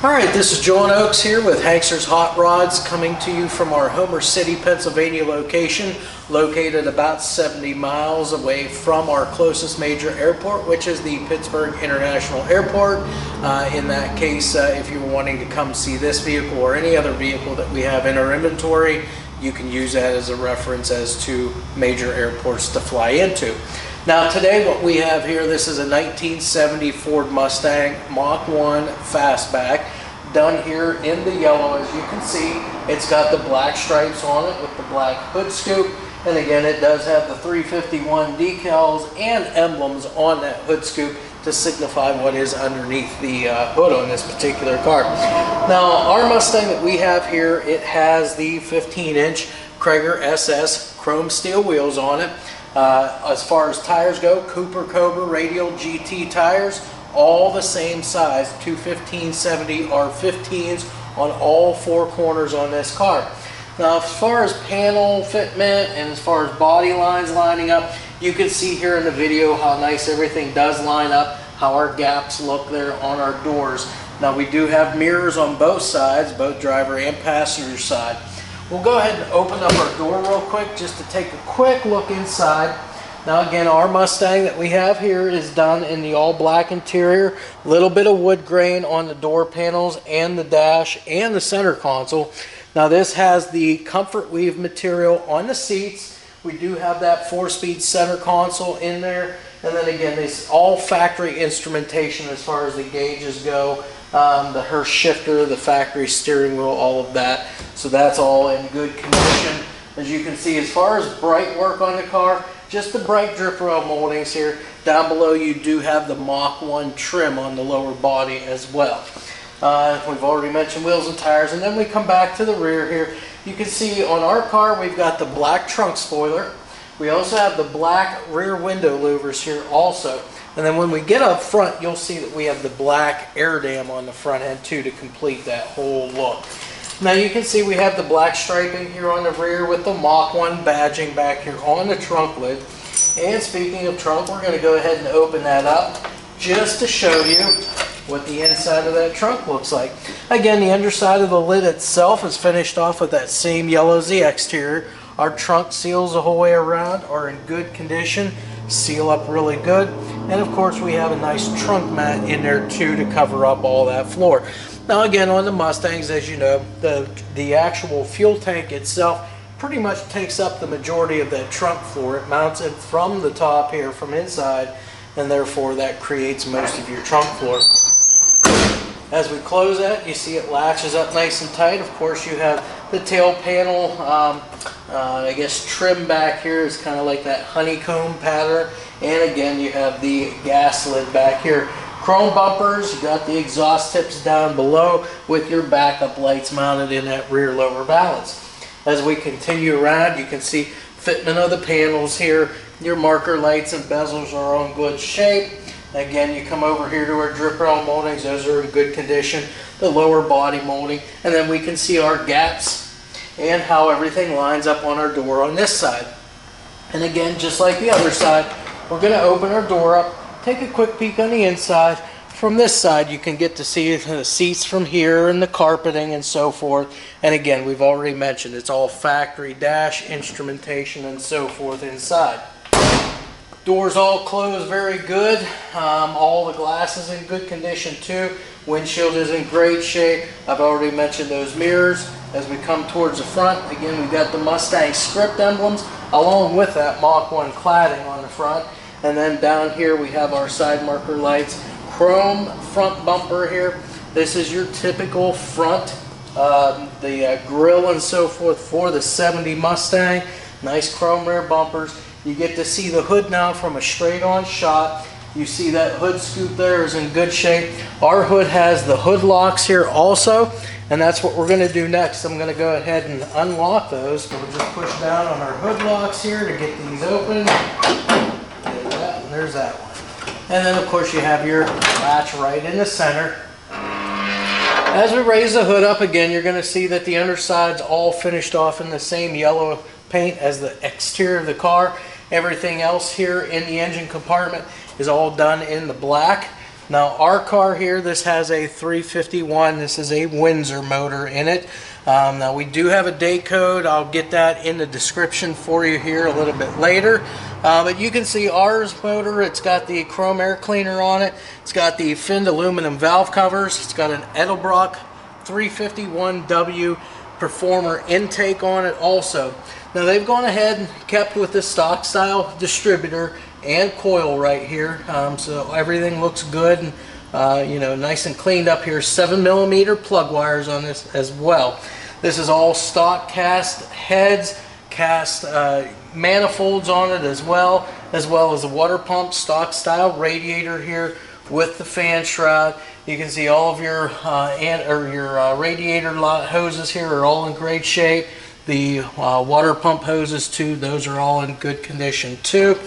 Alright, this is John Oakes here with HANKSTERS Hot Rods, coming to you from our Homer City, Pennsylvania location, located about 70 miles away from our closest major airport, which is the Pittsburgh International Airport. In that case, if you're wanting to come see this vehicle or any other vehicle that we have in our inventory, you can use that as a reference as to major airports to fly into. Now today what we have here, this is a 1970 Ford Mustang Mach 1 Fastback, done here in the yellow. As you can see, it's got the black stripes on it with the black hood scoop, and again it does have the 351 decals and emblems on that hood scoop to signify what is underneath the hood on this particular car. Now our Mustang that we have here, it has the 15-inch Cragar SS chrome steel wheels on it. As far as tires go, Cobra Radial GT tires, all the same size, 215/70 R15s on all four corners on this car. Now as far as panel fitment and as far as body lines lining up, you can see here in the video how nice everything does line up, how our gaps look there on our doors. Now we do have mirrors on both sides, both driver and passenger side. We'll go ahead and open up our door real quick just to take a quick look inside. Now again, our Mustang that we have here is done in the all black interior, a little bit of wood grain on the door panels and the dash and the center console. Now this has the comfort weave material on the seats. We do have that 4-speed center console in there, and then again, this all factory instrumentation as far as the gauges go. The Hurst shifter, the factory steering wheel, all of that. So that's all in good condition. As you can see, as far as bright work on the car, just the bright drip rail moldings here. Down below you do have the Mach 1 trim on the lower body as well. We've already mentioned wheels and tires, and then we come back to the rear here. You can see on our car we've got the black trunk spoiler. We also have the black rear window louvers here also. And then when we get up front, you'll see that we have the black air dam on the front end too to complete that whole look. Now you can see we have the black striping here on the rear with the Mach 1 badging back here on the trunk lid. And speaking of trunk, we're going to go ahead and open that up just to show you what the inside of that trunk looks like. Again, the underside of the lid itself is finished off with that same yellow Z exterior. Our trunk seals the whole way around are in good condition, seal up really good. And of course we have a nice trunk mat in there too to cover up all that floor. Now again, on the Mustangs, as you know, the actual fuel tank itself pretty much takes up the majority of that trunk floor. It mounts it from the top here, from inside, and therefore that creates most of your trunk floor. As we close that, you see it latches up nice and tight. Of course you have the tail panel, I guess trim back here is kind of like that honeycomb pattern. And again, you have the gas lid back here. Chrome bumpers, you got the exhaust tips down below with your backup lights mounted in that rear lower valance. As we continue around, you can see fitment of the panels here. Your marker lights and bezels are in good shape. Again, you come over here to our drip rail moldings, those are in good condition. The lower body molding, and then we can see our gaps and how everything lines up on our door on this side. And again, just like the other side, we're going to open our door up, take a quick peek on the inside. From this side you can get to see the seats from here and the carpeting and so forth. And again, we've already mentioned it's all factory dash instrumentation and so forth inside. Doors all closed very good. All the glass is in good condition too. Windshield is in great shape. I've already mentioned those mirrors. As we come towards the front, again we've got the Mustang script emblems along with that Mach 1 cladding on the front. And then down here we have our side marker lights. Chrome front bumper here. This is your typical front, the grill and so forth for the 70 Mustang. Nice chrome rear bumpers. You get to see the hood now from a straight on shot. You see that hood scoop there is in good shape. Our hood has the hood locks here also, and that's what we're going to do next. I'm going to go ahead and unlock those. So we'll just push down on our hood locks here to get these open. There's that, and there's that one. And then of course you have your latch right in the center. As we raise the hood up again, you're going to see that the underside's all finished off in the same yellow paint as the exterior of the car. Everything else here in the engine compartment is all done in the black. Now our car here, this has a 351. This is a Windsor motor in it. Now we do have a day code. I'll get that in the description for you here a little bit later. But you can see ours motor, it's got the chrome air cleaner on it. It's got the finned aluminum valve covers. It's got an Edelbrock 351W Performer intake on it also. Now they've gone ahead and kept with the stock style distributor and coil right here, so everything looks good and you know, nice and cleaned up here. 7mm plug wires on this as well. This is all stock cast heads, cast manifolds on it as well as a water pump stock style radiator here with the fan shroud. You can see all of your radiator hoses here are all in great shape. The water pump hoses too, those are all in good condition too.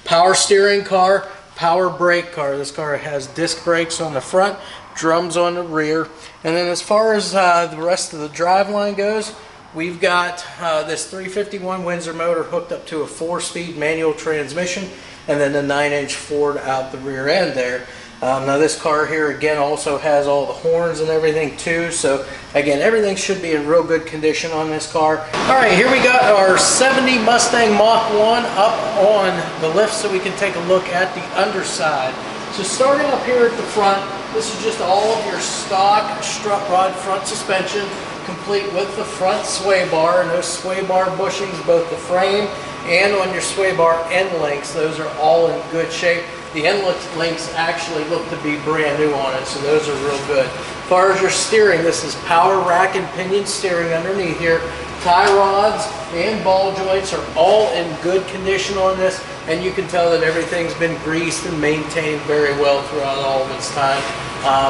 Power steering car, power brake car. This car has disc brakes on the front, drums on the rear. And then as far as the rest of the driveline goes, we've got this 351 Windsor motor hooked up to a 4-speed manual transmission, and then the 9-inch Ford out the rear end there. Now this car here again also has all the horns and everything too, so again everything should be in real good condition on this car. Alright, here we got our 70 Mustang Mach 1 up on the lift so we can take a look at the underside. So starting up here at the front, this is just all of your stock strut rod front suspension, complete with the front sway bar, and those sway bar bushings, both the frame and on your sway bar end links, those are all in good shape. The end links actually look to be brand new on it, so those are real good. As far as your steering, this is power rack and pinion steering underneath here. Tie rods and ball joints are all in good condition on this, and you can tell that everything's been greased and maintained very well throughout all of its time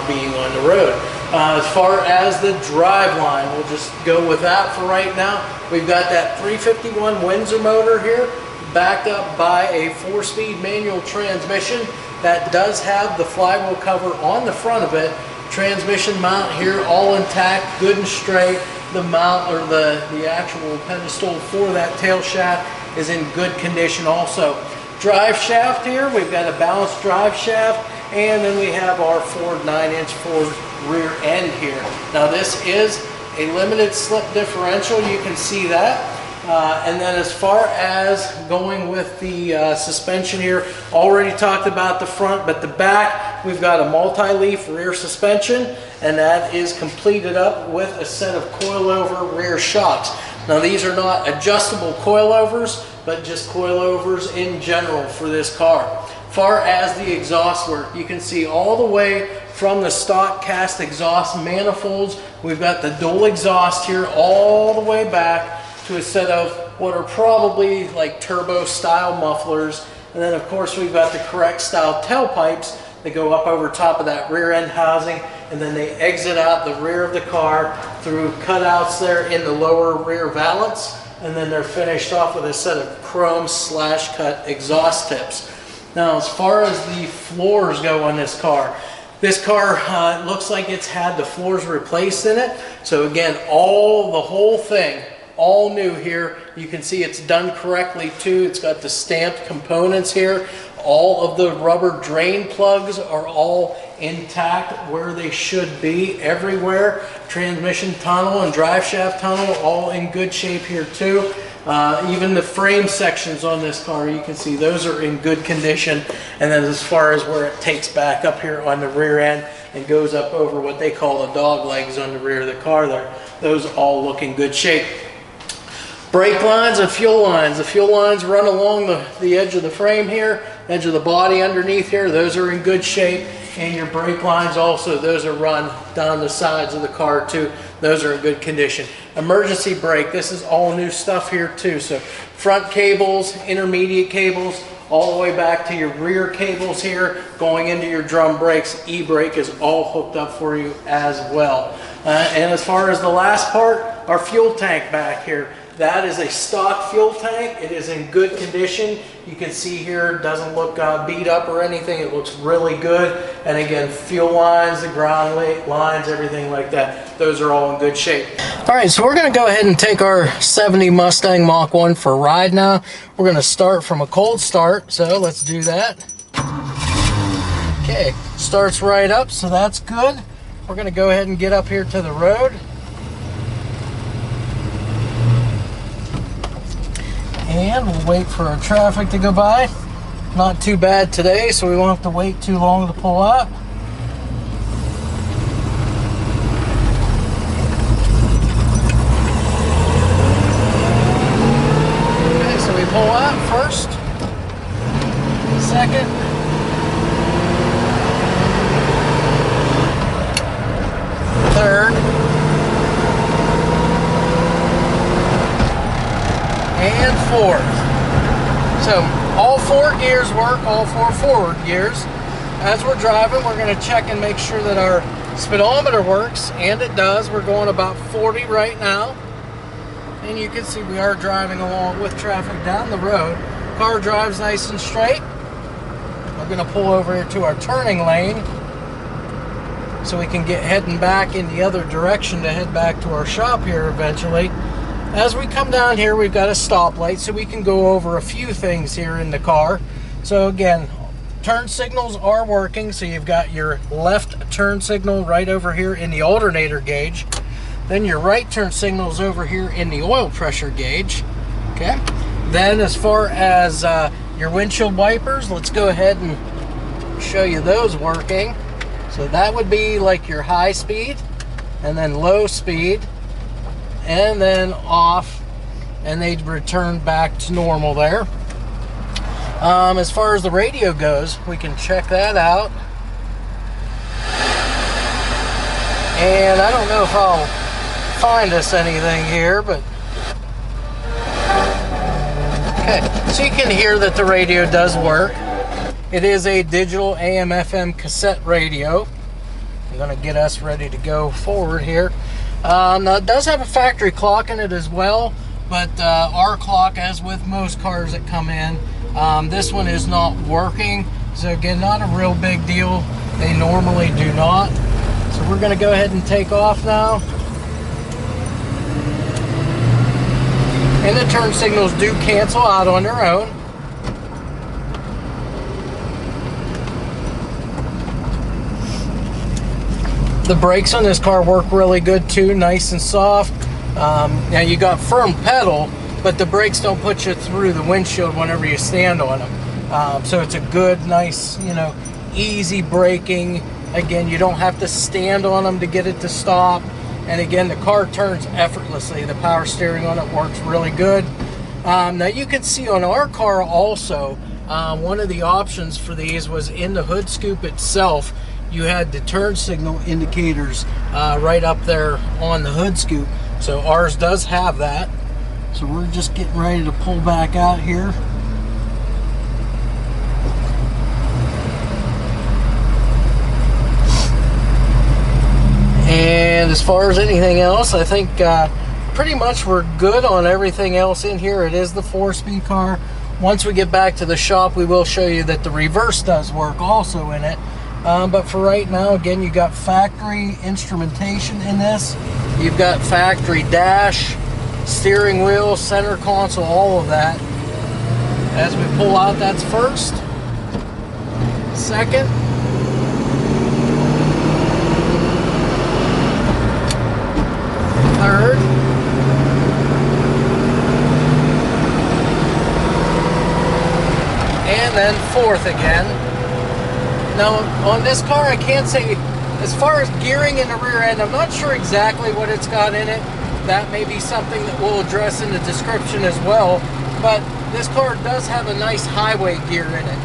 being on the road. As far as the drive line, we'll just go with that for right now. We've got that 351 Windsor motor here, backed up by a 4-speed manual transmission that does have the flywheel cover on the front of it. Transmission mount here all intact, good and straight. The mount, or the actual pedestal for that tail shaft, is in good condition also. Drive shaft here, we've got a balanced drive shaft, and then we have our Ford 9-inch Ford rear end here. Now this is a limited slip differential, you can see that. And then as far as going with the suspension here, already talked about the front, but the back, we've got a multi-leaf rear suspension, and that is completed up with a set of coilover rear shocks. Now these are not adjustable coilovers, but just coilovers in general for this car. Far as the exhaust work, you can see all the way from the stock cast exhaust manifolds, we've got the dual exhaust here all the way back to a set of what are probably like turbo style mufflers, and then of course we've got the correct style tailpipes that go up over top of that rear end housing, and then they exit out the rear of the car through cutouts there in the lower rear valance, and then they're finished off with a set of chrome slash cut exhaust tips. Now as far as the floors go on this car looks like it's had the floors replaced in it, so again the whole thing all new here. You can see it's done correctly too. It's got the stamped components here. All of the rubber drain plugs are all intact where they should be everywhere. Transmission tunnel and drive shaft tunnel all in good shape here too. Even the frame sections on this car, you can see those are in good condition. And then as far as where it takes back up here on the rear end and goes up over what they call the dog legs on the rear of the car there, those all look in good shape. Brake lines and fuel lines. The fuel lines run along the edge of the frame here, edge of the body underneath here. Those are in good shape. And your brake lines also, those are run down the sides of the car too. Those are in good condition. Emergency brake, this is all new stuff here too. So front cables, intermediate cables, all the way back to your rear cables here, going into your drum brakes. E-brake is all hooked up for you as well. And as far as the last part, our fuel tank back here. That is a stock fuel tank. It is in good condition. You can see here it doesn't look beat up or anything. It looks really good. And again, fuel lines, the ground lines, everything like that, those are all in good shape. All right, so we're going to go ahead and take our 70 Mustang Mach 1 for a ride now. We're going to start from a cold start, so let's do that. Okay, starts right up, so that's good. We're going to go ahead and get up here to the road. And we'll wait for our traffic to go by. Not too bad today, so we won't have to wait too long to pull up. Okay, so we pull up first, second, third, and fourth. So all 4 gears work, all 4 forward gears. As we're driving, we're going to check and make sure that our speedometer works, and it does. We're going about 40 right now. And you can see we are driving along with traffic down the road. Car drives nice and straight. We're going to pull over here to our turning lane so we can get heading back in the other direction to head back to our shop here eventually. As we come down here, we've got a stoplight, so we can go over a few things here in the car. So again, turn signals are working, so you've got your left turn signal right over here in the alternator gauge. Then your right turn signals over here in the oil pressure gauge. Okay. Then as far as your windshield wipers, let's go ahead and show you those working. So that would be like your high speed, and then low speed, and then off, and they'd return back to normal there. As far as the radio goes, we can check that out. And I don't know if I'll find us anything here, but okay, so you can hear that the radio does work. It is a digital AM/FM cassette radio. I'm going to get us ready to go forward here. Now it does have a factory clock in it as well, but our clock, as with most cars that come in, this one is not working. So again, not a real big deal. They normally do not. So we're going to go ahead and take off now. And the turn signals do cancel out on their own. The brakes on this car work really good too, nice and soft. Now you got firm pedal, but the brakes don't put you through the windshield whenever you stand on them. So it's a good, nice, easy braking. Again, you don't have to stand on them to get it to stop. And again, the car turns effortlessly. The power steering on it works really good. Now you can see on our car also, one of the options for these was in the hood scoop itself. You had the turn signal indicators right up there on the hood scoop. So ours does have that. So we're just getting ready to pull back out here. And as far as anything else, I think pretty much we're good on everything else in here. It is the 4-speed car. Once we get back to the shop, we will show you that the reverse does work also in it. But for right now, again, you got factory instrumentation in this. You've got factory dash, steering wheel, center console, all of that. As we pull out, that's first, second, third, and then fourth again. Now on this car, I can't say, as far as gearing in the rear end, I'm not sure exactly what it's got in it. That may be something that we'll address in the description as well. But this car does have a nice highway gear in it,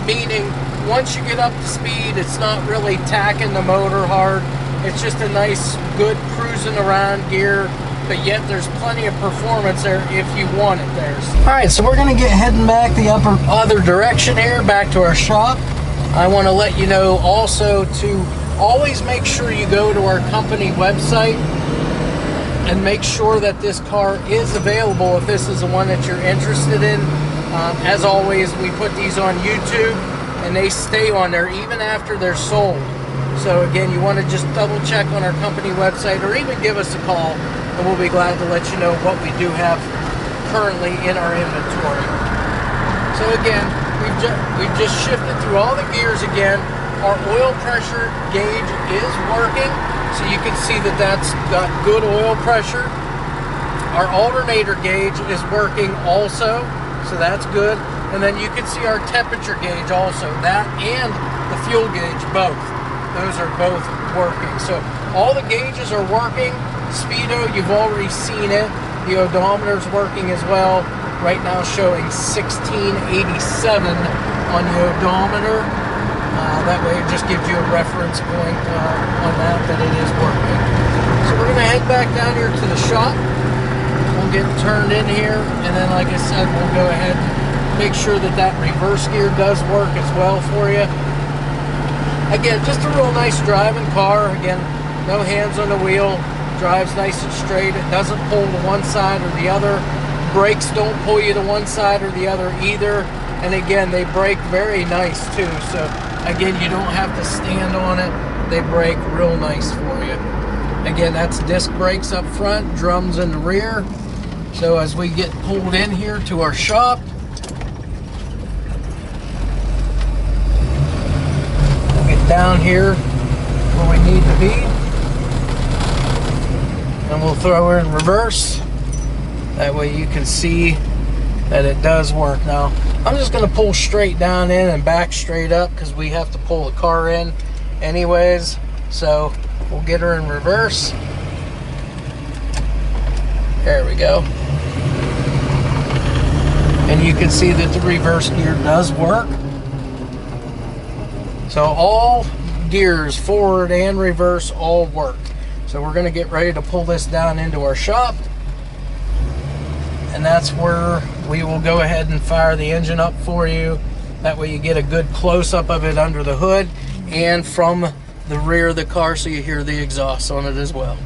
meaning once you get up to speed, it's not really tacking the motor hard. It's just a nice, good cruising around gear, but yet there's plenty of performance there if you want it there. All right, so we're going to get heading back the other direction here, back to our shop. I want to let you know also to always make sure you go to our company website and make sure that this car is available if this is the one that you're interested in. As always, we put these on YouTube and they stay on there even after they're sold. So again, you want to just double check on our company website or even give us a call and we'll be glad to let you know what we do have currently in our inventory. So again, we've just shifted through all the gears again. our oil pressure gauge is working, so you can see that that's got good oil pressure. Our alternator gauge is working also, so that's good. And then you can see our temperature gauge also, that and the fuel gauge both. Those are both working. So all the gauges are working. Speedo, you've already seen it. The odometer is working as well. Right now showing 1687 on the odometer. That way it just gives you a reference point on that it is working. So we're going to head back down here to the shop. We'll get turned in here, and then like I said, we'll go ahead and make sure that that reverse gear does work as well for you. Again, just a real nice driving car. Again, no hands on the wheel. Drives nice and straight. It doesn't pull to one side or the other. Brakes don't pull you to one side or the other either. And again, they brake very nice too. So again, you don't have to stand on it. They brake real nice for you. Again, that's disc brakes up front, drums in the rear. So as we get pulled in here to our shop, we'll get down here where we need to be. And we'll throw her in reverse. That way you can see that it does work. Now, I'm just going to pull straight down in and back straight up because we have to pull the car in anyways. So we'll get her in reverse. There we go. And you can see that the reverse gear does work. So all gears, forward and reverse, all work. So we're going to get ready to pull this down into our shop. And that's where we will go ahead and fire the engine up for you. That way you get a good close-up of it under the hood and from the rear of the car, so you hear the exhaust on it as well.